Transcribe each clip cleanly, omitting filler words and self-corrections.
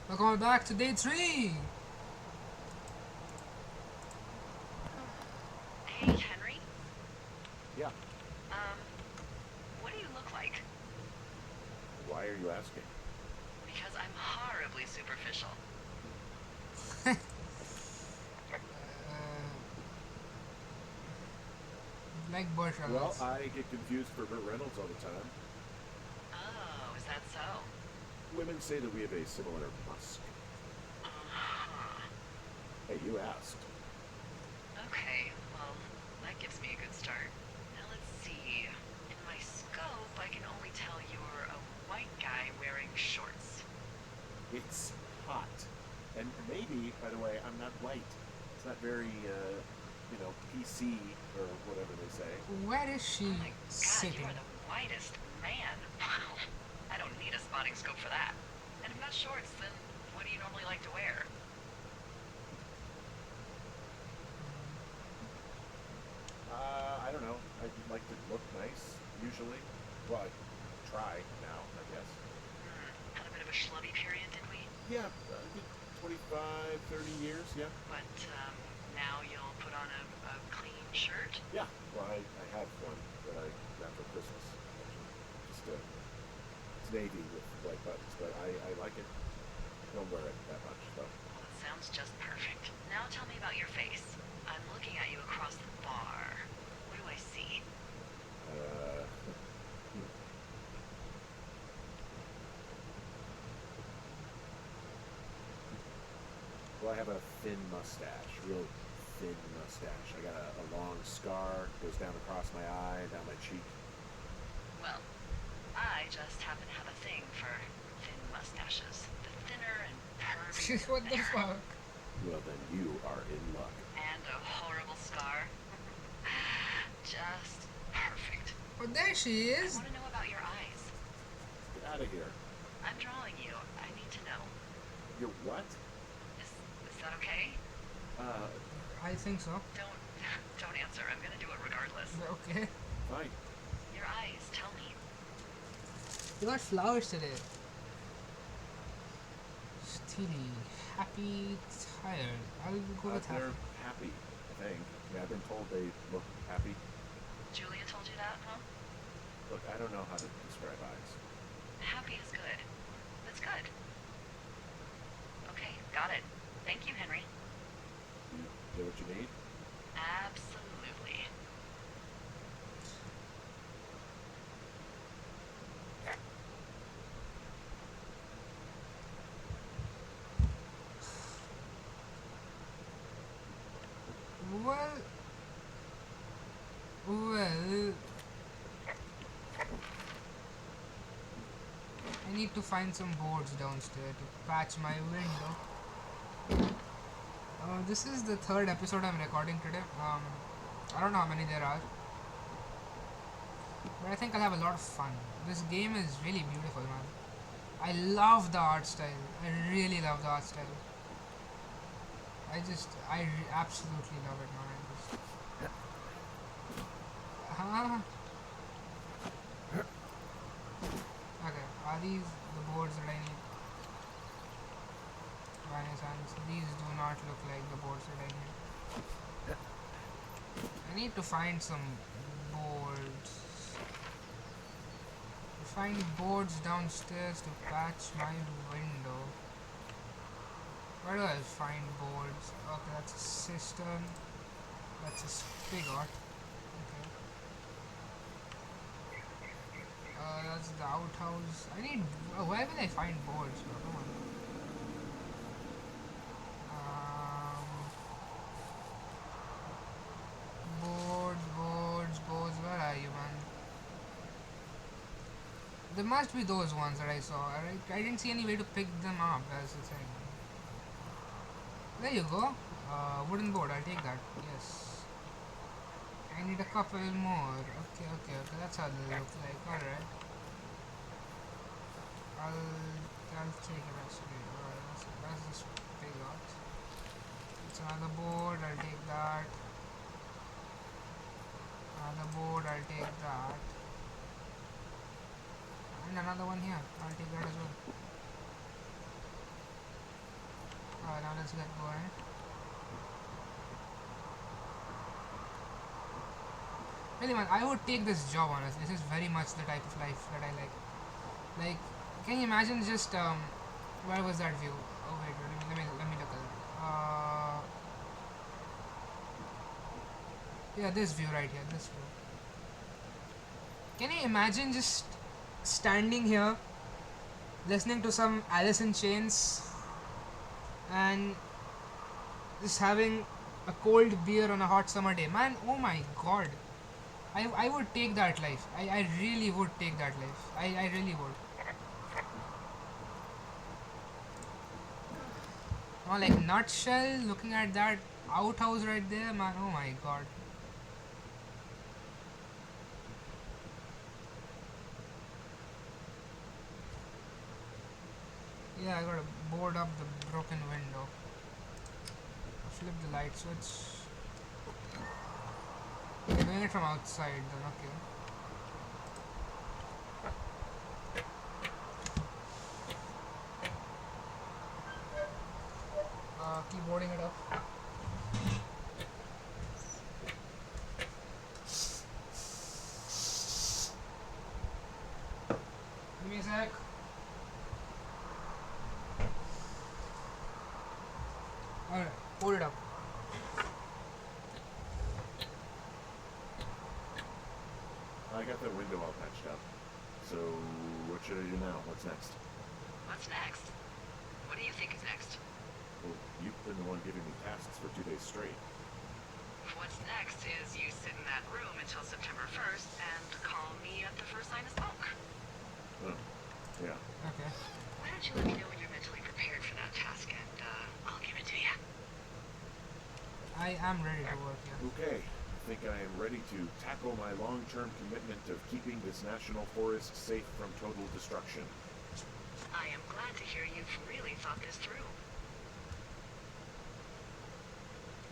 Welcome back to day 3! Hey, Henry. Yeah. Um, what do you look like? Why are you asking? Because I'm horribly superficial. Like Bush Well, Reynolds. I get confused for Burt Reynolds all the time. Oh, is that so? Women say that we have a similar musk. Uh-huh. Hey, you asked. Okay, well, that gives me a good start. Now let's see. In my scope, I can only tell you're a white guy wearing shorts. It's hot. And maybe, by the way, I'm not white. It's not very, PC or whatever they say. Where is she Oh my god, you sitting? are the whitest man. Wow. I don't need a spotting scope for that. And if not shorts, then what do you normally like to wear? I don't know. I like to look nice, usually. Well, I try now, I guess. Had a bit of a schlubby period, did we? Yeah, 25, 30 years, yeah. But now you'll put on a clean shirt? Yeah, well, I have one that I got for Christmas, actually. Just it's navy with white buttons, but I like it. Don't wear it that much, though. Well, it sounds just perfect. Now tell me about your face. I'm looking at you across the bar. What do I see? Uh, well, I have a thin mustache, real thin mustache. I got a long scar, goes down across my eye, down my cheek. Well, I just happen to have a thing for thin mustaches. The thinner and pervy What the better. fuck? Well, then you are in luck. And a horrible scar. Just perfect. Oh, there she I is! want to know about your eyes. Get out of here. I'm drawing you. I need to know. You're what? Is that okay? Uh, I think so. Don't answer. I'm gonna do it regardless. Okay. fine. Your eyes, tell me. You got flowers today. Steely, happy, tired. I'll go with They're happy. happy, I think. I mean, I've been told they look happy. Julia told you that, huh? Look, I don't know how to describe eyes. Happy is good. That's good. Okay, got it. Thank you, Henry. You get what you need? Absolutely. Well, well, I need to find some boards downstairs to patch my window. This is the third episode I'm recording today. I don't know how many there are, but I think I'll have a lot of fun. This game is really beautiful, man. I love the art style. I really love the art style. Absolutely love it, man. Huh? Okay, are these the boards that I need? Renaissance. These do not look like the boards that I need. I need to find some boards. Find boards downstairs to patch my window. Where do I find boards? Okay, that's a cistern. That's a spigot. Okay. That's the outhouse. I need. Where will I find boards? Bro? Come on. Boards. Where are you, man? There must be those ones that I saw. I didn't see any way to pick them up. That's the thing. There you go. Wooden board. I'll take that. Yes. I need a couple more. Okay. That's how they look like. Alright. I'll take it actually. Alright, that's this big out. It's another board, I'll take that. Another board, I'll take that. And another one here, I'll take that as well. let's get going. Really, man, I would take this job, honestly. This is very much the type of life that I like. Like, can you imagine just, where was that view? Oh, wait, let me look at it. Yeah, this view right here, this view. Can you imagine just standing here, listening to some Alice in Chains, and just having a cold beer on a hot summer day? Man, oh my god. I would take that life. I really would take that life. I really would. Oh, like nutshell, looking at that outhouse right there, man, oh my god. Yeah, I gotta board up the broken window. Flip the light switch. Okay, doing it from outside then, okay. Keep boarding it up. Give me a sec. Alright, hold it up. I got that window all patched up. So, what should I do now? What's next? What's next? What do you think is next? Well, you've been the one giving me tasks for 2 days straight. What's next is you sit in that room until September 1st and call me at the first sign of smoke. Oh, yeah. Okay. Why don't you let me know when you're mentally prepared for that task and I'll give it to you. I am ready to work here. Okay, I think I am ready to tackle my long-term commitment of keeping this national forest safe from total destruction. I am glad to hear you've really thought this through.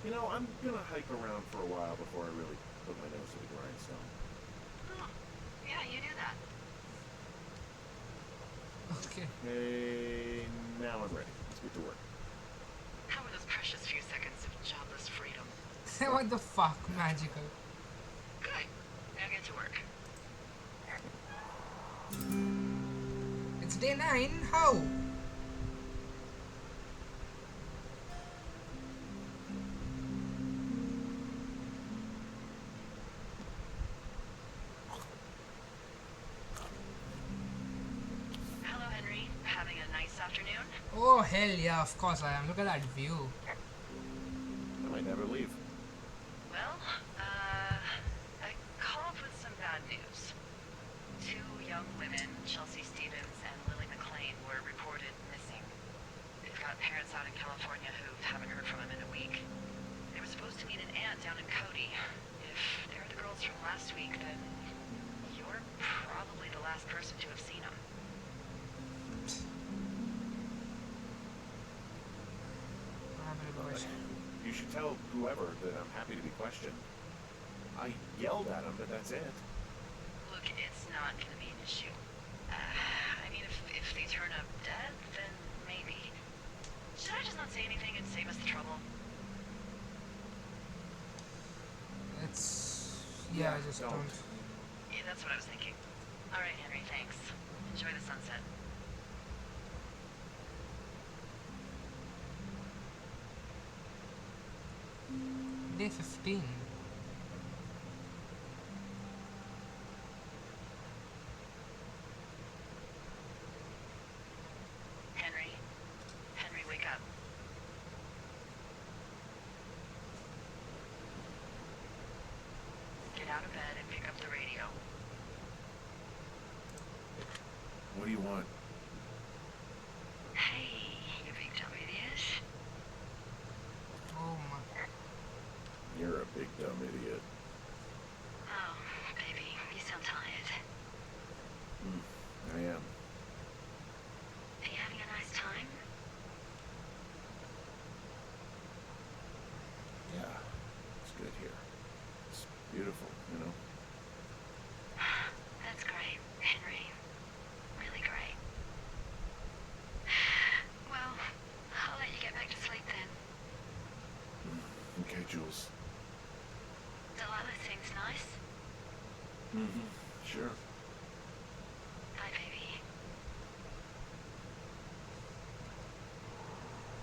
You know, I'm gonna hike around for a while before I really put my nose to the grindstone. Oh, yeah, you do that. Okay. Hey, now I'm ready. Let's get to work. How were those precious few seconds of jobless freedom? What the fuck, magical. Good. Now get to work. It's day 9, how? Hello, Henry. Having a nice afternoon? Oh hell yeah, of course I am. Look at that view. I might never leave. Well, I called with some bad news. 2 young women, Chelsea Stevens and Lily McLean, were reported missing. They've got parents out in California who haven't heard from them in a week. They were supposed to meet an aunt down in Cody. If they're the girls from last week, then you're probably the last person to have seen them. You should tell whoever that I'm happy to be questioned. I yelled at him, but that's it. Look, it's not going to be an issue. I mean, if they turn up dead, then maybe. Should I just not say anything and save us the trouble? It's... yeah, I just don't. don't. Yeah, that's what I was thinking. All right, Henry, thanks. Enjoy the sunset. Day 15. Henry? Henry, wake up. Get out of bed and pick up the radio. What do you want? Hey, you big dumb idiot. Oh my... You're a big dumb idiot. Oh, baby, you sound tired. I am. Are you having a nice time? Yeah, it's good here. It's beautiful, you know? That's great, Henry. Really great. Mm-hmm. Sure. Hi, baby.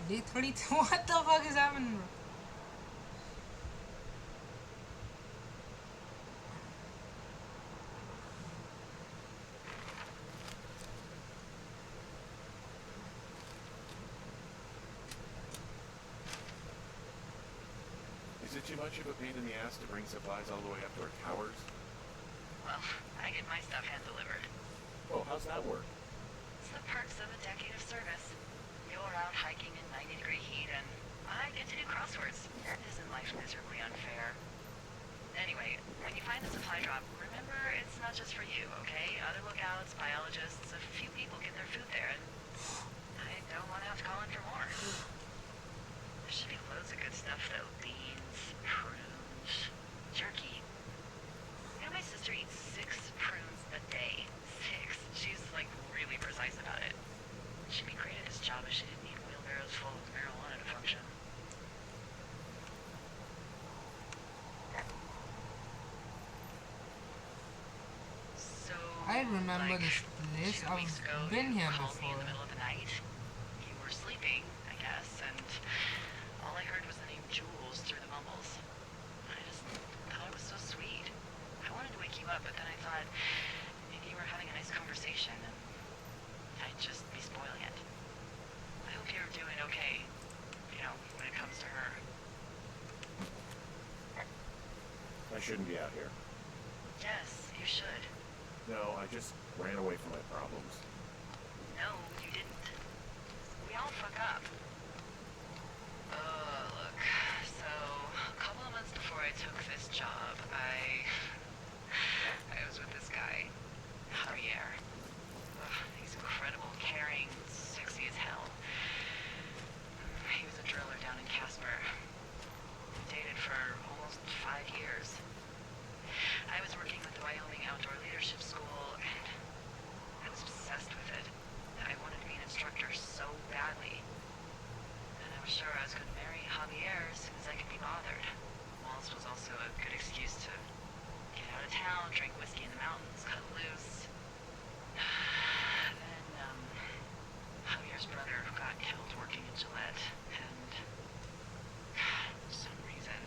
Day 32? What the fuck is happening, bro? Is it too much of a pain in the ass to bring supplies all the way up to our towers? Well, I get my stuff hand-delivered. Oh, how's that work? It's the perks of a decade of service. You're out hiking in 90-degree heat, and I get to do crosswords. Isn't life miserably unfair? Anyway, when you find the supply drop, remember it's not just for you, okay? Other lookouts, biologists, a few people get their food there, and I don't want to have to call in for more. There should be loads of good stuff, though. Beans, prunes, jerky. You know, my sister eats 6 prunes a day. 6. She's, like, really precise about it. She'd be great at this job if she didn't need wheelbarrows full of marijuana to function. So, I remember like, this place. 2 weeks ago, I've been you here called me in before. the middle of the night. You were sleeping, I guess, and all I heard was the name Jules through the mumbles. I just thought it was so sweet. I wanted to wake you up, but then I thought maybe you were having a nice conversation, and I'd just be spoiling it. I hope you're doing okay, you know, when it comes to her. I shouldn't be out here. Yes, you should. No, I just ran away from my problems. No, you didn't. We all fuck up. Look, so a couple of months before I took this job, I was with this guy, Javier. He's incredible, caring, sexy as hell. He was a driller down in Casper. We dated for almost 5 years. I was working with the Wyoming Outdoor Leadership School, and I was obsessed with it. I wanted to be an instructor so badly. And I was sure I was going to marry Javier as soon as I could be bothered. Wallace was also a good excuse to get out of town, drink whiskey in the mountains, cut loose. Then, Javier's brother got killed working in Gillette, and for some reason,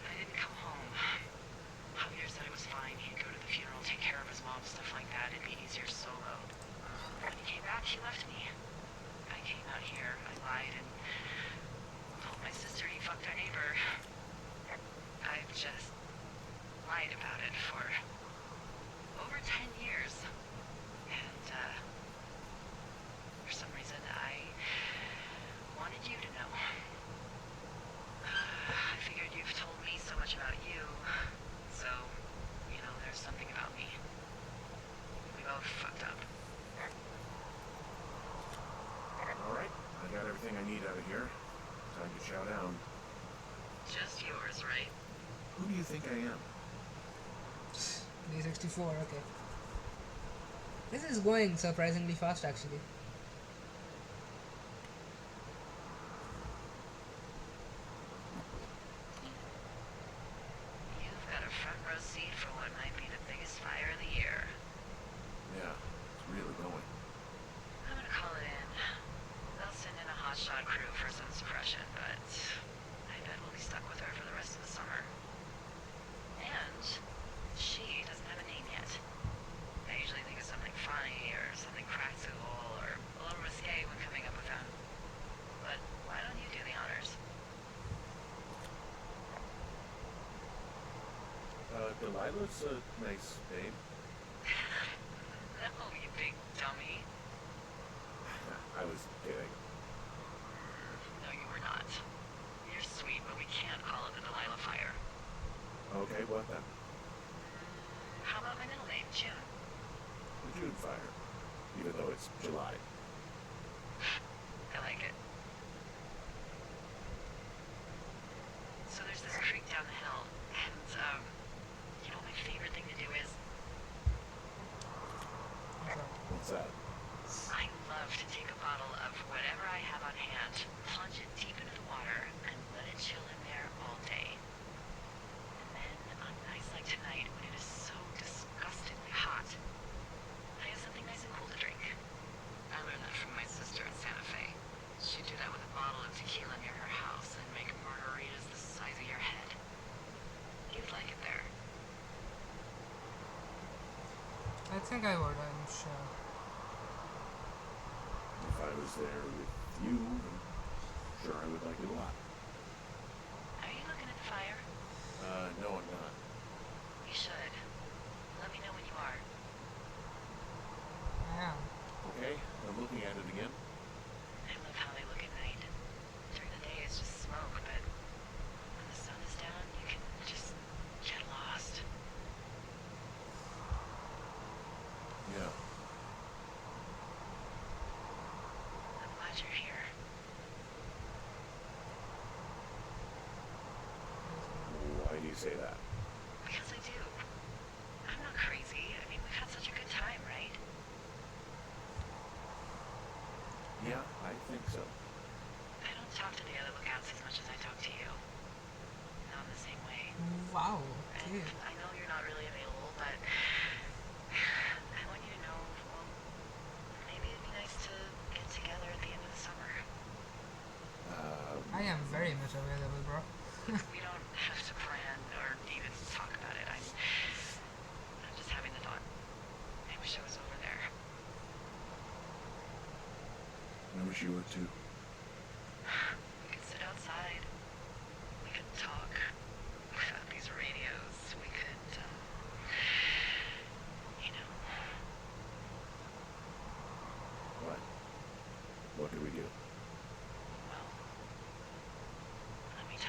I didn't come home. Javier said it was fine. He'd go to the funeral, take care of his mom, stuff like that. It'd be easier solo. When he came back, he left me. I came out here. I lied and told my sister he fucked our neighbor. I've just lied about it for over 10 years. And, for some reason, I wanted you to know. I figured you've told me so much about you, so, you know, there's something about me. We both fucked up. Alright, I got everything I need out of here. Time to chow down. Just yours, right? Who do you think I am? Day 64, okay. This is going surprisingly fast, actually. You've got a front row seat for what might be the biggest fire of the year. Yeah, it's really going. I'm gonna call it in. They'll send in a hotshot crew for some suppression, but I bet we'll be stuck with her for the rest of the summer. And she doesn't have a name yet. I usually think of something funny or something practical or a little risque when coming up with them. But why don't you do the honors? Delilah's a nice babe. No, you big dummy. I was kidding. No, you were not. You're sweet, but we can't call it the Delilah fire. Okay, what then? How about my middle name, June? The June fire. Even though it's July. I like it. So there's this creek down the hill, and, you know what my favorite thing to do is? What's that? I love to take a bottle of whatever I have on hand, plunge it deep into the water, and let it chill in there all day. And then on nights like tonight when it is so disgustingly hot. I have something nice and cool to drink. I learned that from my sister in Santa Fe. She'd do that with a bottle of tequila near her house and make margaritas the size of your head. You'd like it there. I think I would, I'm sure. If I was there with you, I'm sure I would like it a lot. Are you looking at the fire? No, I'm not. You should. Let me know when you are. I am. Okay, I'm looking at it again. I love how they look at night. During the day it's just smoke, but when the sun is down, you can just get lost. Yeah. I'm glad you're here. Why do you say that? Because I do. I'm not crazy. I mean, we've had such a good time, right? Yeah, I think so. I don't talk to the other lookouts as much as I talk to you. Not in the same way. Wow, And okay. I know you're not really available, but I want you to know, well, maybe it'd be nice to get together at the end of the summer. I am very much available, bro. We don't have to plan or even talk about it. I'm just having the thought. I wish I was over there. I wish you would too. We could sit outside. We could talk without these radios. We could, you know. What? What do we do?